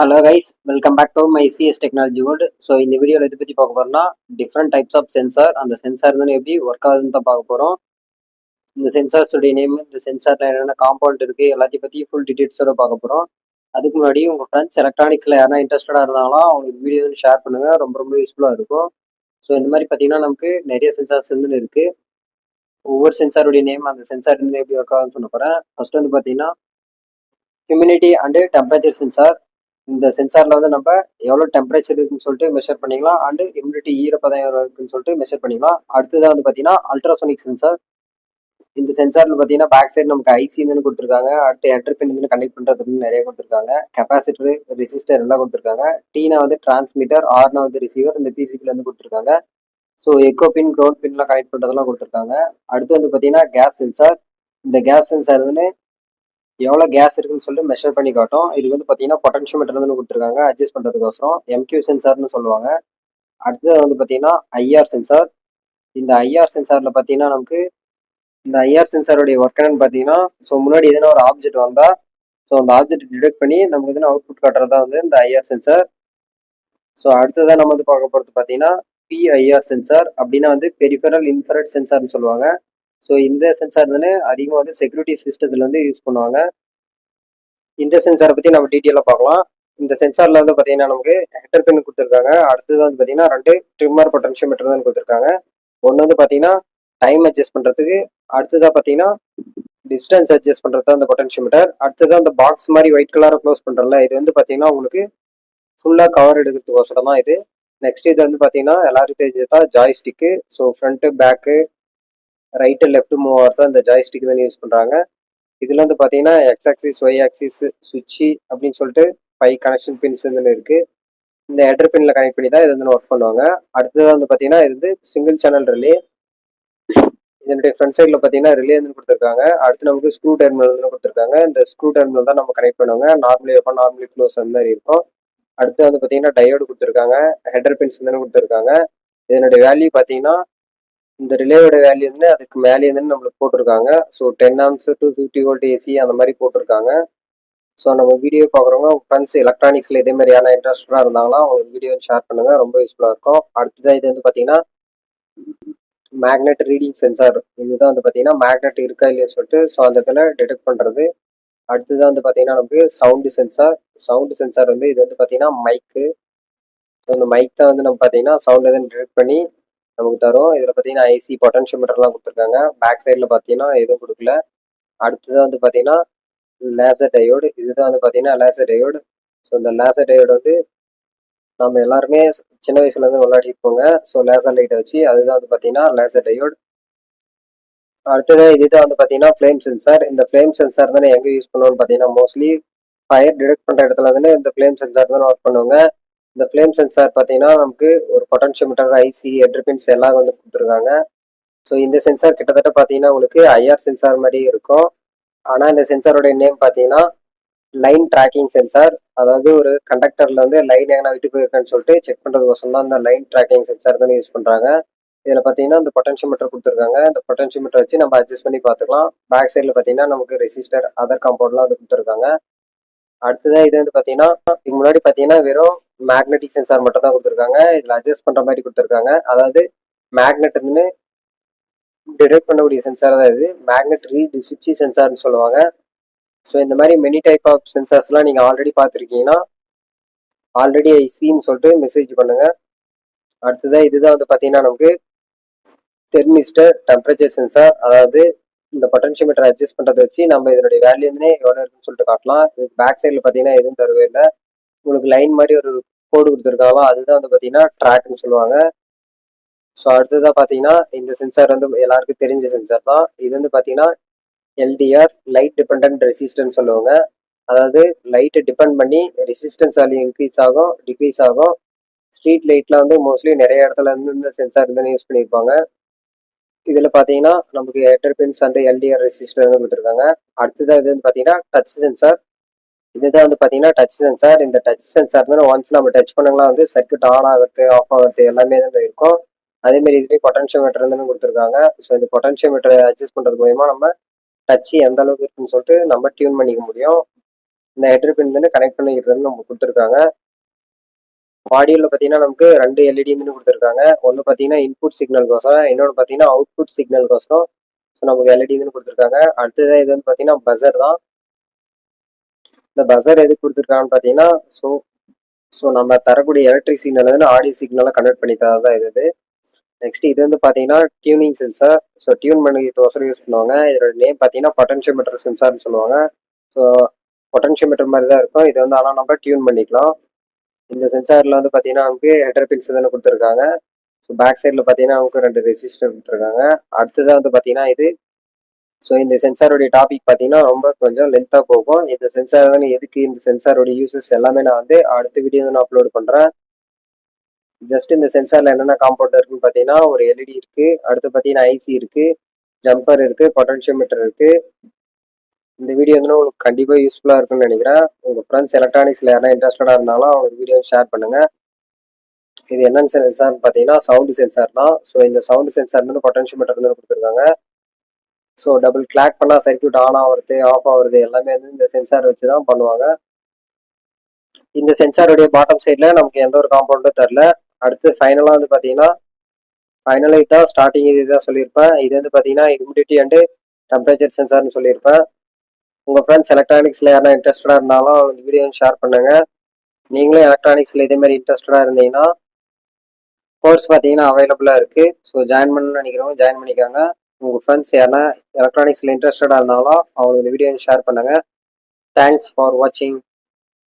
Hello guys, welcome back to my CS Technology World. So இந்த வீடியோவில் எதை பற்றி பார்க்க போகிறோம்னா டிஃப்ரெண்ட் டைப்ஸ் ஆஃப் சென்சார், அந்த சென்சார் வந்து எப்படி ஒர்க் ஆகுதுன்னு தான் பார்க்க போகிறோம். இந்த சென்சார்ஸுடைய நேம், இந்த சென்சாரில் என்னென்ன காம்பவுண்ட் இருக்குது எல்லாத்தையும் பற்றி ஃபுல் டீட்டெயில்ஸோட பார்க்க போகிறோம். அதுக்கு முன்னாடி உங்கள் ஃப்ரெண்ட்ஸ் எலக்ட்ரானிக்ஸில் யாரா இன்ட்ரெஸ்டடாக இருந்தாங்களோ அவங்களுக்கு வீடியோ வந்து ஷேர் பண்ணுங்கள், ரொம்ப ரொம்ப யூஸ்ஃபுல்லாக இருக்கும். ஸோ இந்த மாதிரி பார்த்தீங்கன்னா நமக்கு நிறைய சென்சார்ஸ் வந்து இருக்குது. ஒவ்வொரு சென்சாருடைய நேம், அந்த சென்சார் வந்து எப்படி ஒர்க் ஆகுதுன்னு சொல்ல போகிறேன். ஃபர்ஸ்ட் வந்து பார்த்தீங்கன்னா ஹியூமிடிட்டி அண்டு டெம்பரேச்சர் சென்சார். இந்த சென்சாரில் வந்து நம்ம எவ்வளோ டெம்பரேச்சர் இருக்குன்னு சொல்லிட்டு மெஷர் பண்ணிக்கலாம், அண்டு ஹியூமிடிட்டி ஈரப்பதம் எவ்வளோ இருக்குன்னு சொல்லிட்டு மெஷர் பண்ணிக்கலாம். அடுத்ததாக வந்து பார்த்தீங்கன்னா அல்ட்ராசோனிக் சென்சார். இந்த சென்சாரில் பார்த்தீங்கன்னா பேக் சைடு நமக்கு ஐசி வந்து கொடுத்துருக்காங்க. அடுத்து என்டர்பின் வந்து கனெக்ட் பண்ணுறதுக்கு நிறைய கொடுத்துருக்காங்க. கெப்பாசிட்டர், ரெசிஸ்டர் எல்லாம் கொடுத்துருக்காங்க. டீனா வந்து டிரான்ஸ்மிட்டர், ஆர்னா வந்து ரிசீவர், இந்த பிசிபியில் வந்து கொடுத்துருக்காங்க. ஸோ எக்கோ பின், க்ரௌண்ட் பின்லாம் கனெக்ட் பண்ணுறதெல்லாம் கொடுத்துருக்காங்க. அடுத்து வந்து பார்த்தீங்கன்னா கேஸ் சென்சார். இந்த கேஸ் சென்சார் வந்து எவ்வளோ கேஸ் இருக்குன்னு சொல்லிட்டு மெஷர் பண்ணி காட்டும். இதுக்கு வந்து பார்த்தீங்கன்னா பொட்டன்ஷியோமீட்டர் வந்து கொடுத்துருக்காங்க அட்ஜஸ்ட் பண்ணுறதுக்கோசரம். எம்கியூ சென்சார்னு சொல்லுவாங்க. அடுத்தது வந்து பார்த்தீங்கன்னா ஐஆர் சென்சார். இந்த ஐஆர் சென்சாரில் பார்த்தீங்கன்னா நமக்கு இந்த ஐஆர் சென்சாருடைய ஒர்க் என்னன்னு பார்த்தீங்கன்னா, ஸோ முன்னாடி எதனா ஒரு ஆப்ஜெக்ட் வந்தால் ஸோ அந்த ஆப்ஜெக்ட் டிடெக்ட் பண்ணி நமக்கு எதுனா அவுட்புட் காட்டுறது தான் வந்து இந்த ஐஆர் சென்சார். ஸோ அடுத்ததான் நம்ம வந்து பார்க்க போகிறது பார்த்தீங்கன்னா பிஐஆர் சென்சார். அப்படின்னா வந்து பெரிஃபெரல் இன்ஃப்ராரெட் சென்சார்னு சொல்லுவாங்க. ஸோ இந்த சென்சார் வந்து அதிகமாக வந்து செக்யூரிட்டி சிஸ்டத்தில் வந்து யூஸ் பண்ணுவாங்க. இந்த சென்சாரை பற்றி நம்ம டீட்டெயிலாக பார்க்கலாம். இந்த சென்சாரில் வந்து பார்த்தீங்கன்னா நமக்கு ஹெட்டர் பின் கொடுத்துருக்காங்க. அடுத்தது வந்து பார்த்தீங்கன்னா 2 ட்ரிம்மர் பொட்டன்ஷியோமீட்டர் தான் கொடுத்துருக்காங்க. ஒன்று வந்து பார்த்தீங்கன்னா டைம் அட்ஜஸ்ட் பண்ணுறதுக்கு, அடுத்ததாக பார்த்தீங்கன்னா டிஸ்டன்ஸ் அட்ஜஸ்ட் பண்ணுறது தான் அந்த பொட்டன்ஷியோமீட்டர். அடுத்ததாக அந்த பாக்ஸ் மாதிரி ஒயிட் கலராக க்ளோஸ் பண்ணுறல, இது வந்து பார்த்தீங்கன்னா உங்களுக்கு ஃபுல்லாக கவர் எடுக்கிறதுக்கோசரம் தான் இது. நெக்ஸ்ட் இது வந்து பார்த்தீங்கன்னா எல்லாருக்கும் தெரிஞ்சது தான் joystick. So front, back, right, left move ஆகிறது இந்த ஜாய்ஸ்டிக் தான் யூஸ் பண்ணுறாங்க. இதில் வந்து பார்த்தீங்கன்னா எக்ஸ் ஆக்சிஸ், ஒய் ஆக்சிஸ், சுவிட்சு அப்படின்னு சொல்லிட்டு 5 கனெக்ஷன் பின்ஸ் வந்து இருக்குது. இந்த ஹெடர் பின்ல கனெக்ட் பண்ணி தான் இது வந்து ஒர்க் பண்ணுவாங்க. அடுத்தது வந்து பார்த்தீங்கன்னா இது வந்து சிங்கிள் சேனல் ரிலே. இதனுடைய ஃப்ரண்ட் சைடில் பார்த்தீங்கன்னா ரிலே வந்து கொடுத்துருக்காங்க. அடுத்து நமக்கு ஸ்க்ரூ டெர்மினல் வந்து கொடுத்துருக்காங்க. இந்த ஸ்க்ரூ டெர்மினல் தான் நம்ம கனெக்ட் பண்ணுவாங்க. நார்மலி ஓப்பன், நார்மலி க்ளோஸ் அந்த மாதிரி இருக்கும். அடுத்து வந்து பார்த்தீங்கன்னா டயோடு கொடுத்துருக்காங்க. ஹெடர் பின்ஸ் வந்து கொடுத்துருக்காங்க. இதனுடைய வேல்யூ பார்த்தீங்கன்னா இந்த ரிலேவோட வேல்யூ வந்து அதுக்கு மேலே வந்து நம்மளுக்கு போட்டிருக்காங்க. So 10 amps to 50 volt AC அந்த மாதிரி போட்டிருக்காங்க. ஸோ நம்ம வீடியோ பார்க்குறவங்க ஃப்ரெண்ட்ஸ் எலக்ட்ரானிக்ஸில் இதே மாதிரி யாரா இன்ட்ரெஸ்டாக இருந்தாங்கன்னா அவங்களுக்கு வீடியோ ஷேர் பண்ணுங்கள், ரொம்ப யூஸ்ஃபுல்லாக இருக்கும். அடுத்ததாக இது வந்து பார்த்தீங்கன்னா மேக்னெட் ரீடிங் சென்சார். இதுதான் வந்து பார்த்தீங்கன்னா மேக்னெட் இருக்கா இல்லையா சொல்லிட்டு ஸோ அந்த இடத்துல டிடெக்ட் பண்ணுறது. அடுத்ததாக வந்து பார்த்தீங்கன்னா நமக்கு சவுண்டு சென்சார். சவுண்டு சென்சார் வந்து இது வந்து பார்த்தீங்கன்னா மைக்கு. ஸோ இந்த மைக் தான் வந்து நம்ம பார்த்தீங்கன்னா சவுண்ட் எதுவும் டிடெக்ட் பண்ணி நமக்கு தரும். இதில் பார்த்தீங்கன்னா ஐசி, பொட்டன்ஷியோமீட்டர்லாம் கொடுத்துருக்காங்க. பேக் சைடில் பார்த்தீங்கன்னா எதுவும் கொடுக்கல. அடுத்ததாக வந்து பார்த்தீங்கன்னா லேசர் டயோடு. இதுதான் வந்து பார்த்தீங்கன்னா லேசர் டயோடு. ஸோ இந்த லேசர் டயோடு வந்து நம்ம எல்லாருமே சின்ன வயசுலேருந்து விளையாடி இருப்போங்க. ஸோ லேசர் லைட்டை வச்சு அதுதான் வந்து பார்த்தீங்கன்னா லேசர் டயோடு. அடுத்தது இதுதான் வந்து பார்த்தீங்கன்னா ஃப்ளேம் சென்சார். இந்த ஃப்ளேம் சென்சார் தானே எங்கே யூஸ் பண்ணுவோம்னு பார்த்தீங்கன்னா மோஸ்ட்லி ஃபயர் டிடெக்ட் பண்ணுற இடத்துல வந்து இந்த ஃப்ளேம் சென்சார் தானே ஒர்க் பண்ணுவாங்க. இந்த ஃப்ளேம் சென்சார் பார்த்தீங்கன்னா நமக்கு ஒரு பொட்டன்ஷியோமீட்டர், ஐசி, ஹெடர் பின்ஸ் எல்லாம் வந்து கொடுத்துருக்காங்க. ஸோ இந்த சென்சார் கிட்டத்தட்ட பார்த்தீங்கன்னா உங்களுக்கு ஐஆர் சென்சார் மாதிரி இருக்கும். ஆனால் இந்த சென்சாரோட நேம் பார்த்தீங்கன்னா லைன் ட்ராக்கிங் சென்சார். அதாவது ஒரு கண்டக்டரில் வந்து லைன் எங்கன்னா விட்டு போயிருக்கான்னு சொல்லிட்டு செக் பண்ணுறதுக்கோசரம் தான் இந்த லைன் ட்ராக்கிங் சென்சார் தான் யூஸ் பண்ணுறாங்க. இதில் பார்த்தீங்கன்னா இந்த பொட்டன்ஷியோமீட்டர் கொடுத்துருக்காங்க. இந்த பொட்டன்ஷியோமீட்டர் வச்சு நம்ம அட்ஜஸ்ட் பண்ணி பார்த்துக்கலாம். பேக் சைடில் பார்த்தீங்கன்னா நமக்கு ரெசிஸ்டர், அதர் காம்பவுண்ட்லாம் வந்து கொடுத்துருக்காங்க. அடுத்ததாக இது வந்து பார்த்தீங்கன்னா இதுக்கு முன்னாடி பார்த்தீங்கன்னா வெறும் மேக்னெட்டிக் சென்சார் மட்டும் தான் கொடுத்துருக்காங்க. இதில் அட்ஜஸ்ட் பண்ணுற மாதிரி கொடுத்துருக்காங்க. அதாவது மேக்னெட் வந்து டிடெக்ட் பண்ணக்கூடிய சென்சார் தான் இது. மேக்னெட் ரீட் சுவிட்சி சென்சார்னு சொல்லுவாங்க. ஸோ இந்த மாதிரி மெனி டைப் ஆஃப் சென்சார்ஸ்லாம் நீங்கள் ஆல்ரெடி பார்த்துருக்கீங்கன்னா ஆல்ரெடி ஐசின்னு சொல்லிட்டு மெசேஜ் பண்ணுங்கள். அடுத்ததாக இதுதான் வந்து பார்த்தீங்கன்னா நமக்கு தெர்மிஸ்டர் டெம்பரேச்சர் சென்சார். அதாவது இந்த பொட்டன்ஷியோமீட்டர் அட்ஜஸ்ட் பண்ணுறதை வச்சு நம்ம இதனுடைய வேல்யூ வந்து எவ்வளோ இருக்குன்னு சொல்லிட்டு காட்டலாம். இதுக்கு பேக் சைடில் பார்த்தீங்கன்னா எதுவும் தருவே இல்லை. உங்களுக்கு லைன் மாதிரி ஒரு கோடு கொடுத்துருக்காங்களோ அதுதான் வந்து பார்த்தீங்கன்னா ட்ராக்னு சொல்லுவாங்க. ஸோ அடுத்ததாக பார்த்தீங்கன்னா இந்த சென்சார் வந்து எல்லாருக்கும் தெரிஞ்ச சென்சார் தான். இது வந்து பார்த்தீங்கன்னா எல்டிஆர், லைட் டிபெண்ட் ரெசிஸ்டன்ஸ் சொல்லுவாங்க. அதாவது லைட்டை டிபெண்ட் பண்ணி ரெசிஸ்டன்ஸ் வேல்யூ இன்க்ரீஸ் ஆகும், டிக்ரீஸ் ஆகும். ஸ்ட்ரீட் லைட்டில் வந்து மோஸ்ட்லி நிறைய இடத்துல இருந்து இந்த சென்சார் வந்து யூஸ் பண்ணியிருப்பாங்க. இதில் பார்த்தீங்கன்னா நமக்கு header pins and LTR resistor வந்து கொடுத்துருக்காங்க. அடுத்ததாக இது வந்து பார்த்தீங்கன்னா டச் சென்சார். இதுதான் வந்து பார்த்தீங்கன்னா டச் சென்சார். இந்த டச் சென்சார் வந்து ஒன்ஸ் நம்ம டச் பண்ணலாம் வந்து சர்க்யூட் ஆன் ஆகிறது, ஆஃப் ஆகிறது எல்லாமே தான் இருக்கும். அதேமாரி இதுலேயும் பொட்டன்ஷியோமீட்டர் வந்து கொடுத்துருக்காங்க. ஸோ இந்த பொட்டன்ஷியோமீட்டரை அட்ஜஸ்ட் பண்ணுறது மூலயமா நம்ம டச் எந்த அளவுக்கு இருக்குன்னு சொல்லிட்டு நம்ம டியூன் பண்ணிக்க முடியும். இந்த ஹெடர் பின் வந்து கனெக்ட் பண்ணிக்கிறது நமக்கு கொடுத்துருக்காங்க. மாடியூலில் பார்த்தீங்கன்னா நமக்கு 2 எல்இடி வந்து கொடுத்துருக்காங்க. ஒன்று பார்த்தீங்கன்னா இன்புட் சிக்னலுக்கோசரம், இன்னொன்று பார்த்தீங்கன்னா அவுட்புட் சிக்னலுக்கோசரம். ஸோ நமக்கு எல்இடி வந்து கொடுத்துருக்காங்க. அடுத்ததாக இது வந்து பார்த்தீங்கன்னா பஸர் தான். இந்த பஸர் எதுக்கு கொடுத்துருக்காங்கன்னு பார்த்தீங்கன்னா ஸோ நம்ம தரக்கூடிய எலக்ட்ரிக் சிக்னல் வந்து ஆடியோ சிக்னலாக கன்வெர்ட் பண்ணி தான் இது. நெக்ஸ்ட் இது வந்து பார்த்தீங்கன்னா டியூனிங் சென்சார். ஸோ டியூன் பண்ணிக்கிறதுக்கோசரம் யூஸ் பண்ணுவாங்க. இதோட நேம் பார்த்தீங்கன்னா பொட்டன்ஷியோமீட்டர் சென்சார்னு சொல்லுவாங்க. ஸோ பொட்டன்ஷியோமீட்டர் மாதிரி தான் இருக்கும். இது வந்து ஆனால் நம்ம டியூன் பண்ணிக்கலாம். இந்த சென்சாரில் வந்து பார்த்தீங்கன்னா நமக்கு ஹெடர் பின்ஸ் தானே கொடுத்துருக்காங்க. ஸோ பேக் சைடில் பார்த்தீங்கன்னா நமக்கு 2 ரெசிஸ்டர் கொடுத்துருக்காங்க. அடுத்ததாக வந்து பார்த்தீங்கன்னா இது ஸோ இந்த சென்சாருடைய டாபிக் பார்த்தீங்கன்னா ரொம்ப கொஞ்சம் லென்த்தாக போகும். இந்த சென்சார் தானே எதுக்கு, இந்த சென்சாரோட யூசஸ் எல்லாமே நான் வந்து அடுத்த வீடியோ வந்து நான் அப்லோட் பண்ணுறேன். ஜஸ்ட் இந்த சென்சாரில் என்னென்ன காம்பவுண்ட் இருக்குன்னு பார்த்தீங்கன்னா ஒரு எல்இடி இருக்குது, அடுத்து பார்த்தீங்கன்னா ஐசி இருக்குது, ஜம்பர் இருக்குது, பொட்டன்ஷியோமீட்டர் இருக்குது. இந்த வீடியோ வந்து உங்களுக்கு கண்டிப்பாக யூஸ்ஃபுல்லாக இருக்குன்னு நினைக்கிறேன். உங்கள் ஃப்ரெண்ட்ஸ் எலக்ட்ரானிக்ஸில் யாரும் இன்ட்ரெஸ்டடாக இருந்தாலும் அவங்க வீடியோ ஷேர் பண்ணுங்கள். இது என்னென்னு சென்சார்னு பார்த்தீங்கன்னா சவுண்டு சென்சார் தான். ஸோ இந்த சவுண்டு சென்சார் வந்து பொட்டன்ஷியோமீட்டர் வந்து கொடுத்துருக்காங்க. ஸோ டபுள் கிளாக் பண்ணால் சர்க்யூட் ஆன் ஆகிறது ஆஃப் ஆகுறது எல்லாமே வந்து இந்த சென்சார் வச்சு தான் பண்ணுவாங்க. இந்த சென்சாருடைய பாட்டம் சைடில் நமக்கு எந்த ஒரு காம்பவுண்டும் தரல. அடுத்து ஃபைனலாக வந்து பார்த்தீங்கன்னா ஃபைனலாக இதுதான் ஸ்டார்டிங் இதுதான் சொல்லியிருப்பேன். இது வந்து பார்த்தீங்கன்னா ஹியூமிடிட்டி அண்டு டெம்பரேச்சர் சென்சார்னு சொல்லியிருப்பேன். உங்கள் ஃப்ரெண்ட்ஸ் எலக்ட்ரானிக்ஸில் யாரும் இன்ட்ரெஸ்டடாக இருந்தாலும் இந்த வீடியோ ஷேர் பண்ணுங்கள். நீங்களும் எலக்ட்ரானிக்ஸில் இதேமாதிரி இன்ட்ரெஸ்டடாக இருந்தீங்கன்னா கோர்ஸ் பார்த்தீங்கன்னா அவைலபிளாக இருக்குது. ஸோ ஜாயின் பண்ணணும்னு நினைக்கிறவங்க ஜாயின் பண்ணிக்கோங்க. உங்கள் ஃப்ரெண்ட்ஸ் யாருன்னா எலக்ட்ரானிக்ஸில் இன்ட்ரெஸ்டடாக இருந்தாலும் அவங்களுக்கு இந்த வீடியோ ஷேர் பண்ணுங்கள். தேங்க்ஸ் ஃபார் வாட்சிங்.